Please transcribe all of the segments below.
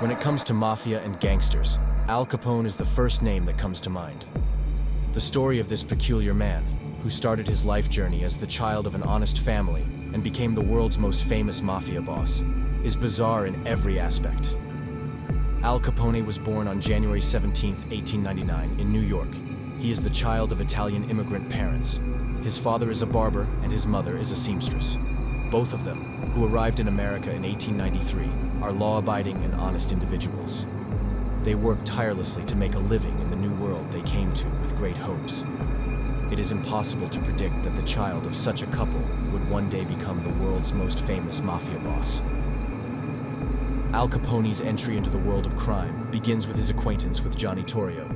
When it comes to mafia and gangsters, Al Capone is the first name that comes to mind. The story of this peculiar man, who started his life journey as the child of an honest family and became the world's most famous mafia boss, is bizarre in every aspect. Al Capone was born on January 17, 1899, in New York. He is the child of Italian immigrant parents. His father is a barber and his mother is a seamstress. Both of them, who arrived in America in 1893, are law-abiding and honest individuals. They worked tirelessly to make a living in the new world they came to with great hopes. It is impossible to predict that the child of such a couple would one day become the world's most famous mafia boss. Al Capone's entry into the world of crime begins with his acquaintance with Johnny Torrio.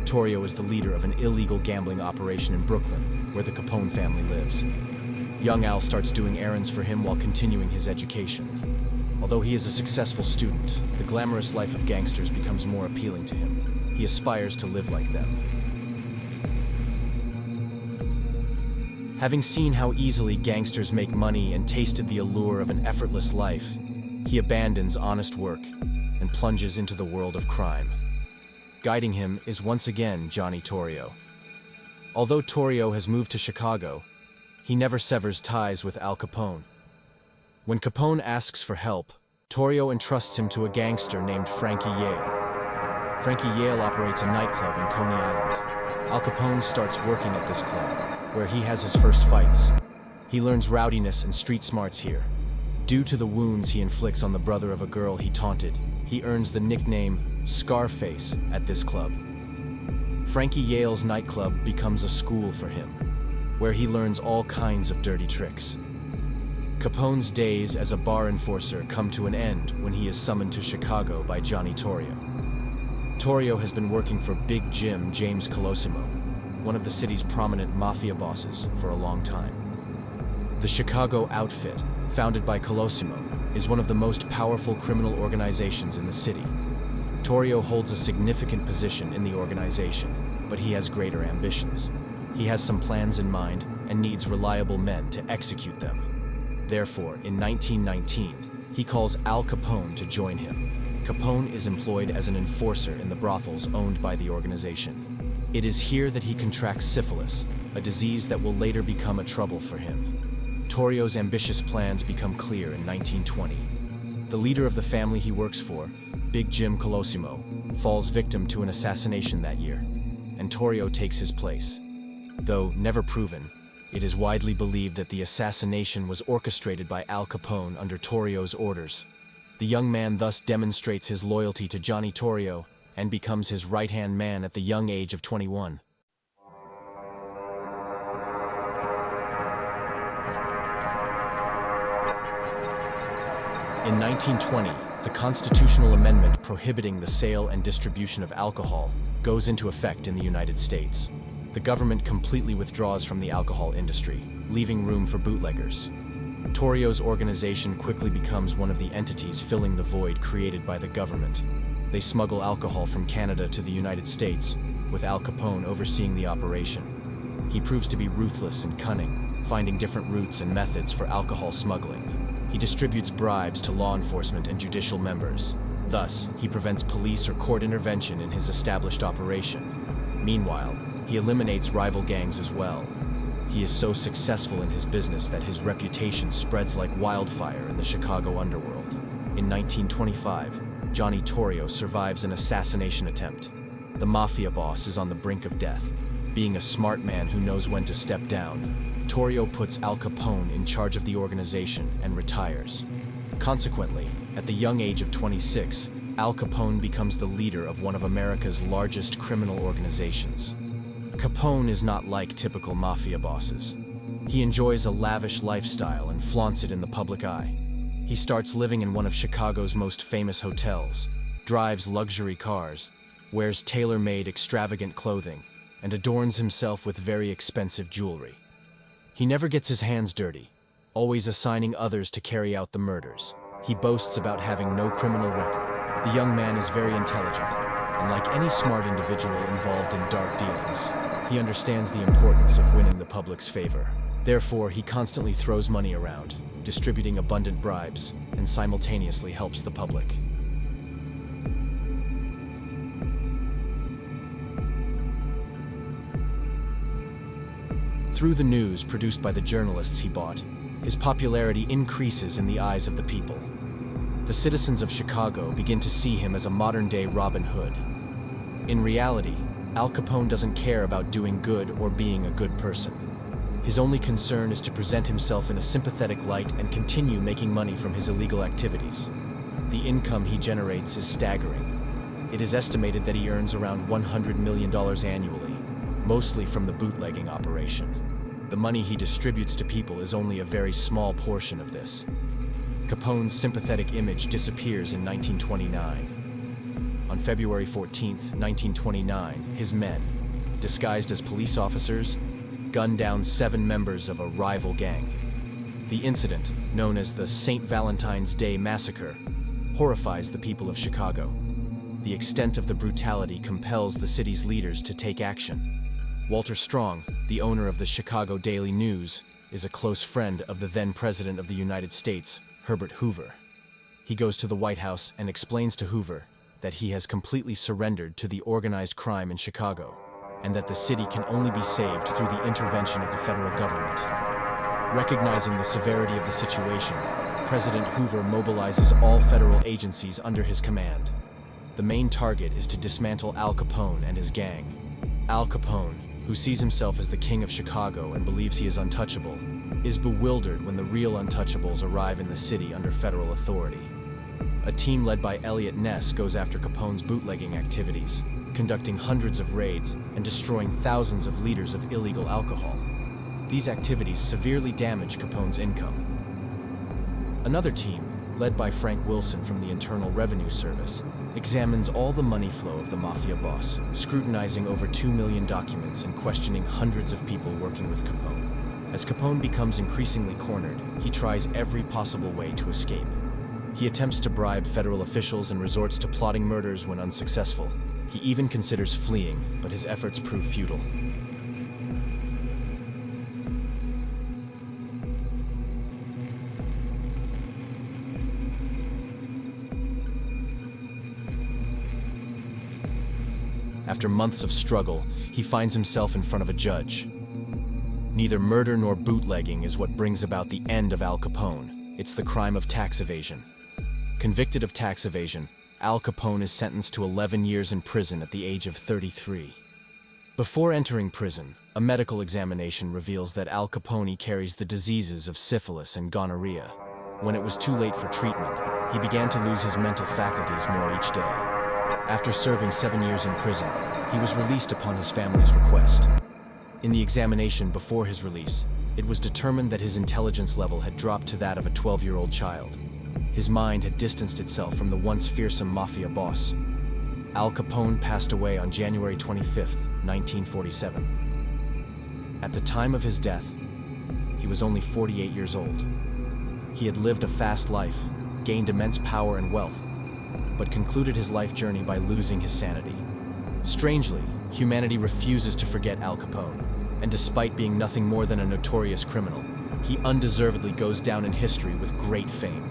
Torrio is the leader of an illegal gambling operation in Brooklyn, where the Capone family lives. Young Al starts doing errands for him while continuing his education. Although he is a successful student, the glamorous life of gangsters becomes more appealing to him. He aspires to live like them. Having seen how easily gangsters make money and tasted the allure of an effortless life, he abandons honest work and plunges into the world of crime. Guiding him is once again Johnny Torrio. Although Torrio has moved to Chicago, he never severs ties with Al Capone. When Capone asks for help, Torrio entrusts him to a gangster named Frankie Yale. Frankie Yale operates a nightclub in Coney Island. Al Capone starts working at this club, where he has his first fights. He learns rowdiness and street smarts here. Due to the wounds he inflicts on the brother of a girl he taunted, he earns the nickname Scarface at this club. Frankie Yale's nightclub becomes a school for him, where he learns all kinds of dirty tricks. Capone's days as a bar enforcer come to an end when he is summoned to Chicago by Johnny Torrio. Torrio has been working for Big Jim James Colosimo, one of the city's prominent mafia bosses, for a long time. The Chicago Outfit, founded by Colosimo, is one of the most powerful criminal organizations in the city. Torrio holds a significant position in the organization, but he has greater ambitions. He has some plans in mind and needs reliable men to execute them. Therefore, in 1919, he calls Al Capone to join him. Capone is employed as an enforcer in the brothels owned by the organization. It is here that he contracts syphilis, a disease that will later become a trouble for him. Torrio's ambitious plans become clear in 1920. The leader of the family he works for, Big Jim Colosimo, falls victim to an assassination that year, and Torrio takes his place. Though never proven, it is widely believed that the assassination was orchestrated by Al Capone under Torrio's orders. The young man thus demonstrates his loyalty to Johnny Torrio and becomes his right-hand man at the young age of 21. In 1920, the constitutional amendment prohibiting the sale and distribution of alcohol goes into effect in the United States. The government completely withdraws from the alcohol industry, leaving room for bootleggers. Torrio's organization quickly becomes one of the entities filling the void created by the government. They smuggle alcohol from Canada to the United States, with Al Capone overseeing the operation. He proves to be ruthless and cunning, finding different routes and methods for alcohol smuggling. He distributes bribes to law enforcement and judicial members. Thus, he prevents police or court intervention in his established operation. Meanwhile, he eliminates rival gangs as well. He is so successful in his business that his reputation spreads like wildfire in the Chicago underworld. In 1925, Johnny Torrio survives an assassination attempt. The mafia boss is on the brink of death. Being a smart man who knows when to step down, Torrio puts Al Capone in charge of the organization and retires. Consequently, at the young age of 26, Al Capone becomes the leader of one of America's largest criminal organizations. Capone is not like typical mafia bosses. He enjoys a lavish lifestyle and flaunts it in the public eye. He starts living in one of Chicago's most famous hotels, drives luxury cars, wears tailor-made extravagant clothing, and adorns himself with very expensive jewelry. He never gets his hands dirty, always assigning others to carry out the murders. He boasts about having no criminal record. The young man is very intelligent, and like any smart individual involved in dark dealings, he understands the importance of winning the public's favor. Therefore, he constantly throws money around, distributing abundant bribes, and simultaneously helps the public. Through the news produced by the journalists he bought, his popularity increases in the eyes of the people. The citizens of Chicago begin to see him as a modern-day Robin Hood. In reality, Al Capone doesn't care about doing good or being a good person. His only concern is to present himself in a sympathetic light and continue making money from his illegal activities. The income he generates is staggering. It is estimated that he earns around $100 million annually, mostly from the bootlegging operation. The money he distributes to people is only a very small portion of this. Capone's sympathetic image disappears in 1929. On February 14, 1929, his men, disguised as police officers, gunned down 7 members of a rival gang. The incident, known as the St. Valentine's Day Massacre, horrifies the people of Chicago. The extent of the brutality compels the city's leaders to take action. Walter Strong, the owner of the Chicago Daily News, is a close friend of the then President of the United States, Herbert Hoover. He goes to the White House and explains to Hoover that he has completely surrendered to the organized crime in Chicago, and that the city can only be saved through the intervention of the federal government. Recognizing the severity of the situation, President Hoover mobilizes all federal agencies under his command. The main target is to dismantle Al Capone and his gang. Al Capone, who sees himself as the king of Chicago and believes he is untouchable, is bewildered when the real untouchables arrive in the city under federal authority. A team led by Eliot Ness goes after Capone's bootlegging activities, conducting hundreds of raids and destroying thousands of liters of illegal alcohol. These activities severely damage Capone's income. Another team, led by Frank Wilson from the Internal Revenue Service, examines all the money flow of the Mafia boss, scrutinizing over 2 million documents and questioning hundreds of people working with Capone. As Capone becomes increasingly cornered, he tries every possible way to escape. He attempts to bribe federal officials and resorts to plotting murders when unsuccessful. He even considers fleeing, but his efforts prove futile. After months of struggle, he finds himself in front of a judge. Neither murder nor bootlegging is what brings about the end of Al Capone. It's the crime of tax evasion. Convicted of tax evasion, Al Capone is sentenced to 11 years in prison at the age of 33. Before entering prison, a medical examination reveals that Al Capone carries the diseases of syphilis and gonorrhea. When it was too late for treatment, he began to lose his mental faculties more each day. After serving 7 years in prison, he was released upon his family's request. In the examination before his release, it was determined that his intelligence level had dropped to that of a 12-year-old child. His mind had distanced itself from the once fearsome Mafia boss. Al Capone passed away on January 25, 1947. At the time of his death, he was only 48 years old. He had lived a fast life, gained immense power and wealth, but concluded his life journey by losing his sanity. Strangely, humanity refuses to forget Al Capone, and despite being nothing more than a notorious criminal, he undeservedly goes down in history with great fame.